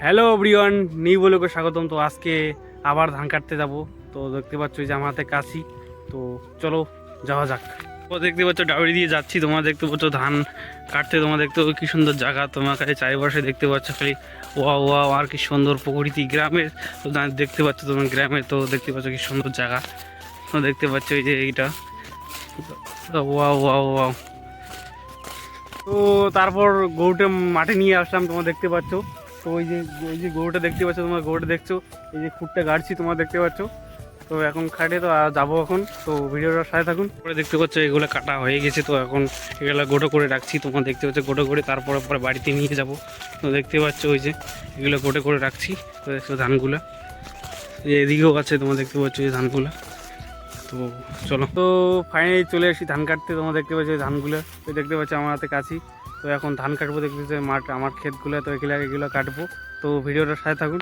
Hello everyone, নি বলোকে স্বাগতম। তো আজকে আবার ধান কাটতে যাব। তো দেখতে পাচ্ছ যে আমার হাতে কাশি। তো চলো যাওয়া যাক। তো দেখতে পাচ্ছ ডাউরি দিয়ে যাচ্ছি, তোমরা দেখতে পাচ্ছ ধান কাটতে। তোমরা দেখতে পাচ্ছ কি সুন্দর জায়গা, তোমার কাছে চারিপাশে দেখতে পাচ্ছ খালি ওয়া ওয়া আর কি সুন্দর প্রকৃতি গ্রামের। তো দেখতে পাচ্ছ তোমার গ্রামে, তো দেখতে পাচ্ছ কি সুন্দর জায়গা। তো দেখতে পাচ্ছ এই যে এইটা ওয়া ওয়া ওয়া। তো তারপর গরুটা মাঠে নিয়ে আসলাম, তোমরা দেখতে পাচ্ছ। তো ওই যে গরুটা দেখতে পাচ্ছ, তোমার গরুটা দেখছো, এই যে খুঁটটা গাড়ছি তোমরা দেখতে পাচ্ছ। তো এখন খাটে তো যাবো এখন। তো ভিডিওটার সাথে থাকুন। পরে দেখতে পাচ্ছ এগুলো কাটা হয়ে গেছে, তো এখন এগুলো গোটো করে রাখছি। তোমরা দেখতে পাচ্ছ গোটো করে, তারপরে পরে বাড়িতে নিয়ে যাব। তো দেখতে পাচ্ছ ওই যে এগুলো গোটো করে রাখছি। তো দেখছো ধানগুলো এদিকেও আছে, তোমরা দেখতে পাচ্ছ এই ধানগুলো। তো চলো, তো ফাইনালি চলে আসি ধান কাটতে। তোমরা দেখতে পাচ্ছ এই ধানগুলো, তো দেখতে পাচ্ছ আমার হাতে কাছি। তো এখন ধান কাটবো, দেখতে পাচ্ছ মাঠ আমার ক্ষেতগুলো। তো এগুলো কাটবো। তো ভিডিওটার সাথে থাকুন।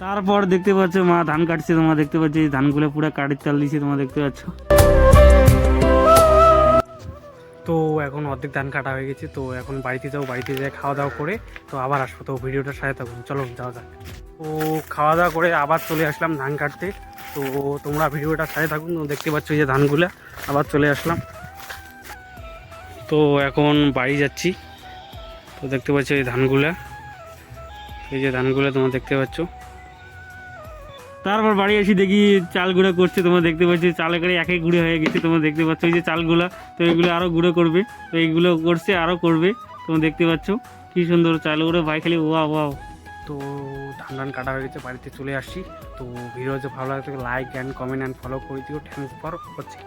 তারপর দেখতে পাচ্ছ মা ধান কাটছে। তোমরা দেখতে পাচ্ছ এই ধানগুলো পুরো কাটির চাল দিয়েছে, তোমরা দেখতে পাচ্ছ। তো এখন অর্ধেক ধান কাটা হয়ে গেছে। তো এখন বাড়িতে যাবো, বাড়িতে যেয়ে খাওয়া দাওয়া করে তো আবার আসবো। তো ভিডিওটার সাথে থাকুন, চলো যাওয়া যাক। তো খাওয়া দাওয়া করে আবার চলে আসলাম ধান কাটতে। তো তোমরা ভিডিওটার সাথে থাকুন। দেখতে পাচ্ছ এই যে ধানগুলা, আবার চলে আসলাম। তো এখন বাড়ি যাচ্ছি। তো দেখতে পাচ্ছ এই ধানগুলা, এই যে ধানগুলা তোমরা দেখতে পাচ্ছ। তারপর বাড়ি এসে দেখি চাল গুঁড়ো করছে। তোমরা দেখতে পাচ্ছ চালে করে একে গুঁড়ো হয়ে গেছে। তোমরা দেখতে পাচ্ছ এই যে চালগুলা, তো এইগুলো আরও গুঁড়ো করবে। তো এইগুলো করছে, আরও করবে। তোমরা দেখতে পাচ্ছ কি সুন্দর চাল গুঁড়ো, ভাই খালি ওয়া ওয়াও। তো ধান কাটা হয়ে গেছে, বাড়িতে চলে আসছি। তো ভিডিও যে ভালো লাগে like and comment and follow করে দিও। Thanks for watching.